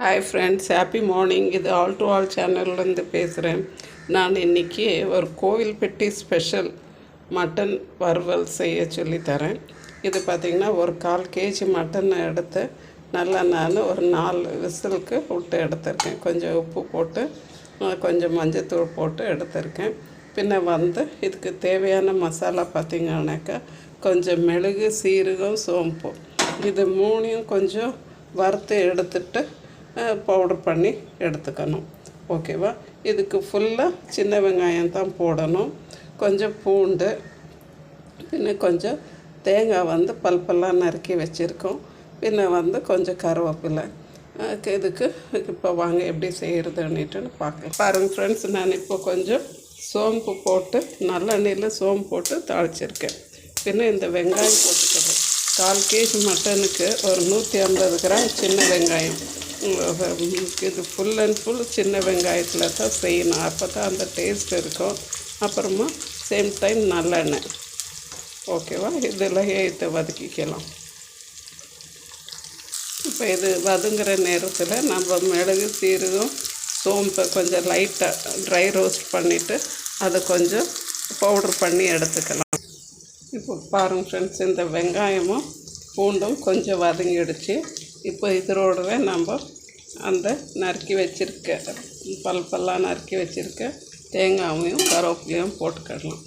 Hi friends, happy morning. இது all to all சேனல்லேருந்து பேசுகிறேன். நான் இன்றைக்கி ஒரு கோவில்பட்டி ஸ்பெஷல் மட்டன் வறுவல் செய்ய சொல்லித்தரேன். இது பார்த்திங்கன்னா ஒரு 1/4 kg மட்டன் எடுத்து நல்லா நான் ஒரு 4 விசிலுக்கு விட்டு எடுத்திருக்கேன். கொஞ்சம் உப்பு போட்டு கொஞ்சம் மஞ்சத்தூள் போட்டு எடுத்திருக்கேன். இதுக்கு தேவையான மசாலா பார்த்திங்கன்னாக்கா கொஞ்சம் மிளகு, சீரகம், சோம்பு இது 3யும் கொஞ்சம் வறுத்து எடுத்துட்டு பவுடர் பண்ணி எடுத்துக்கணும். ஓகேவா? இதுக்கு ஃபுல்லாக சின்ன வெங்காயம் தான் போடணும். கொஞ்சம் பூண்டு, கொஞ்சம் தேங்காய் பல்பெல்லாம் நறுக்கி வச்சுருக்கோம். கொஞ்சம் கருவேப்பிலை. இதுக்கு இப்போ வாங்க எப்படி செய்கிறதுன்னுட்டு பார்க்கலாம். பாருங்கள் ஃப்ரெண்ட்ஸ், நான் இப்போ கொஞ்சம் சோம்பு போட்டு நல்லெண்ணெயில் சோம்பு போட்டு தாளிச்சிருக்கேன். இந்த வெங்காயம் போட்டுக்கிறேன். 1/4 kg மட்டனுக்கு ஒரு 150 கிராம் சின்ன வெங்காயம். இது ஃபுல் அண்ட் ஃபுல் சின்ன வெங்காயத்தில் தான் செய்யணும். அப்போ தான் அந்த டேஸ்ட் இருக்கும். அப்புறமா சேம் டைம் நல்லெண்ணெய். ஓகேவா? இதில் இதை வதக்கிக்கலாம். இப்போ இது வதங்குற நேரத்தில் நம்ம மிளகு, சீரகம், சோம்பை கொஞ்சம் லைட்டாக ட்ரை ரோஸ்ட் பண்ணிவிட்டு அதை கொஞ்சம் பவுடர் பண்ணி எடுத்துக்கலாம். இப்போ பாருங்கள் ஃப்ரெண்ட்ஸ், இந்த வெங்காயமும் பூண்டும் கொஞ்சம் வதங்கிடுச்சு. இப்போ இதோடவே நம்ம அந்த நறுக்கி வச்சுருக்க பல்பெல்லாம் நறுக்கி வச்சுருக்க தேங்காயும் கருவேப்பிலையும் போட்டுக்கிடலாம்.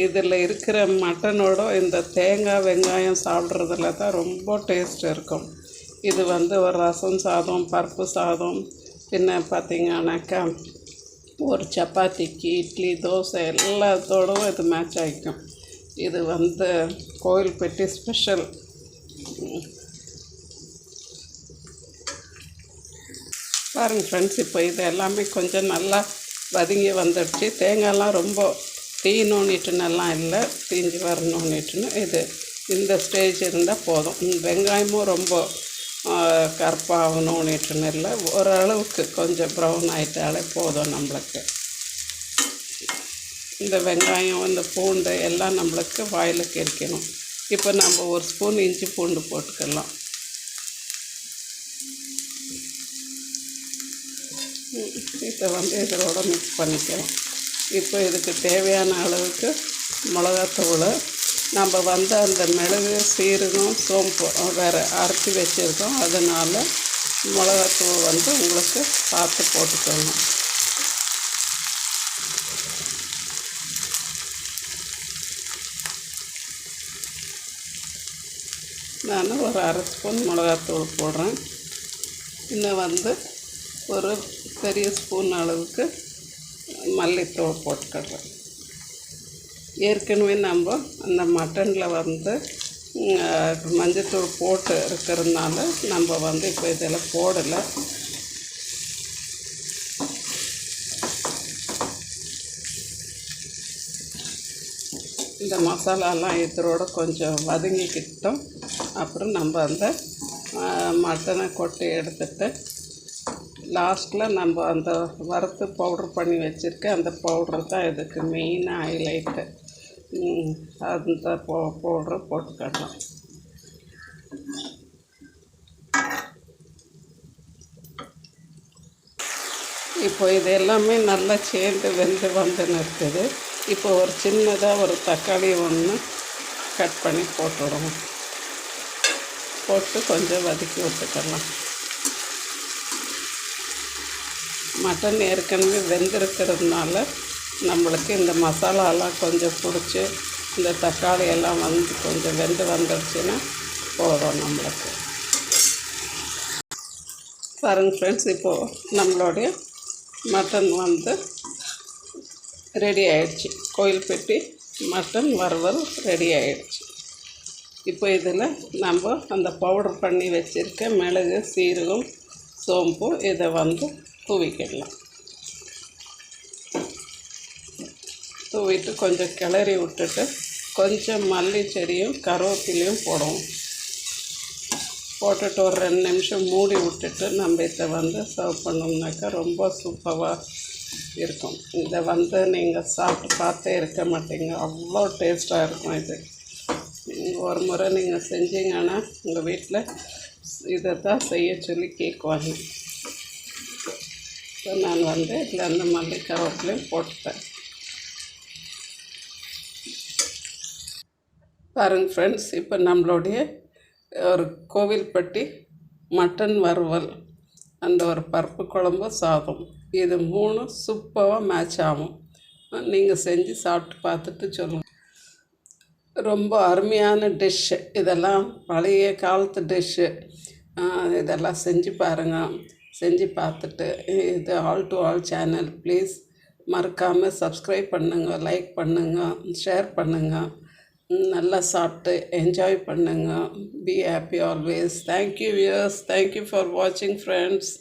இதில் இருக்கிற மட்டனோட இந்த தேங்காய் வெங்காயம் சாப்பிட்றதுல தான் ரொம்ப டேஸ்ட் இருக்கும். இது ஒரு ரசம் சாதம், பருப்பு சாதம், பார்த்திங்கன்னாக்கா ஒரு சப்பாத்திக்கு, இட்லி, தோசை எல்லாத்தோடவும் இது மேட்ச் ஆகிக்கும். இது கோவில்பட்டி ஸ்பெஷல். பாருங்கள் ஃப்ரெண்ட்ஸ், இப்போ இது எல்லாமே கொஞ்சம் நல்லா வதங்கி வந்துடுச்சு. தேங்காயெலாம் ரொம்ப தீயணுன்னுட்டுன்னெல்லாம் இல்லை, தீஞ்சு வரணுன்னுட்டுன்னு இந்த ஸ்டேஜ் இருந்தால் போதும். வெங்காயமும் ரொம்ப கருப்பாகணுன்னுட்டுன்னு இல்லை, ஓரளவுக்கு கொஞ்சம் ப்ரௌன் ஆகிட்டாலே போதும் நம்மளுக்கு. இந்த வெங்காயம், இந்த பூண்டு எல்லாம் நம்மளுக்கு வாயில் கெரிக்கணும். இப்போ நம்ம ஒரு ஸ்பூன் இஞ்சி பூண்டு போட்டுக்கலாம். இதை இதோட மிக்ஸ் பண்ணிக்கலாம். இப்போ இதுக்கு தேவையான அளவுக்கு மிளகாத்தூள், நம்ம அந்த மிளகு, சீரகம், சோம்பு வேறு அரைச்சி வச்சுருக்கோம். அதனால் மிளகாத்தூள் உங்களுக்கு பார்த்து போட்டுக்கணும். நான் ஒரு 1/2 ஸ்பூன் மிளகாத்தூள் போடுறேன். இன்னும் ஒரு பெரிய ஸ்பூன் அளவுக்கு மல்லித்தூள் போட்டுக்கிறேன். ஏற்கனவே நம்ம அந்த மட்டனில் மஞ்சத்தூள் போட்டு இருக்கிறதுனால நம்ம இப்போ இதில் போடலை. இந்த மசாலாலாம் இதோட கொஞ்சம் வதங்கிக்கிட்டோம். அப்புறம் நம்ம அந்த மட்டனை கொட்டி எடுத்துட்டு லாஸ்ட்டில் நம்ம அந்த வறுத்து பவுட்ரு பண்ணி வச்சுருக்க அந்த பவுட்ரு தான் இதுக்கு மெயினாக ஹைலைட்டு. அந்த பவுட்ரு போட்டுக்கலாம். இப்போ இது எல்லாமே நல்லா சேர்ந்து வந்துன்னு இருக்குது. இப்போ ஒரு சின்னதாக ஒரு தக்காளி ஒன்று கட் பண்ணி போட்டுவிடுவோம். போட்டு கொஞ்சம் வதக்கி விட்டுக்கலாம். மட்டன் ஏற்கனவே வெந்திருக்கிறதுனால நம்மளுக்கு இந்த மசாலாலாம் கொஞ்சம் பிடிச்சி இந்த தக்காளி எல்லாம் கொஞ்சம் வெந்து வந்துடுச்சுன்னா போதும் நம்மளுக்கு. பாருங்கள் ஃப்ரெண்ட்ஸ், இப்போது நம்மளுடைய மட்டன் ரெடி ஆகிடுச்சு. கோவில்பட்டி மட்டன் வறுவல் ரெடி ஆகிடுச்சு. இப்போ இதில் நம்ம அந்த பவுடர் பண்ணி வச்சுருக்க மிளகு, சீரகம், சோம்பு இதை தூவிக்கிடலாம். தூவிட்டு கொஞ்சம் கிளறி விட்டுட்டு கொஞ்சம் மல்லி செடியும் கருவேப்பிலையும் போடுவோம். போட்டுட்டு ஒரு 2 நிமிஷம் மூடி விட்டுட்டு நம்ம இதை சர்வ் பண்ணோம்னாக்கா ரொம்ப சூப்பராக இருக்கும். இதை நீங்கள் சாப்பிட்டு பார்த்தே இருக்க மாட்டீங்க, அவ்வளோ டேஸ்ட்டாக இருக்கும். இது ஒரு முறை நீங்கள் செஞ்சீங்கன்னா உங்கள் வீட்டில் இதை தான் செய்ய சொல்லி கேட்குவாங்க. ஸோ நான் இதில் அந்த மல்லி கருவேப்பிலையும் போட்டுட்டேன். பாருங்கள் ஃப்ரெண்ட்ஸ், இப்போ நம்மளுடைய ஒரு கோவில்பட்டி மட்டன் வறுவல், அந்த ஒரு பருப்பு குழம்பு, சாதம், இது 3 சூப்பராக மேட்ச் ஆகும். நீங்கள் செஞ்சு சாப்பிட்டு பார்த்துட்டு சொல்லுங்கள். ரொம்ப அருமையான டிஷ்ஷு இதெல்லாம், பழைய காலத்து டிஷ்ஷு. இதெல்லாம் செஞ்சு பாருங்கள். செஞ்சு பார்த்துட்டு இது all to all channel please மறக்காமல் சப்ஸ்கிரைப் பண்ணுங்கள், லைக் பண்ணுங்கள், ஷேர் பண்ணுங்கள். நல்லா சாப்பிட்டு என்ஜாய் பண்ணுங்கள். Be happy always. Thank you viewers. Thank you for வாட்சிங் ஃப்ரெண்ட்ஸ்.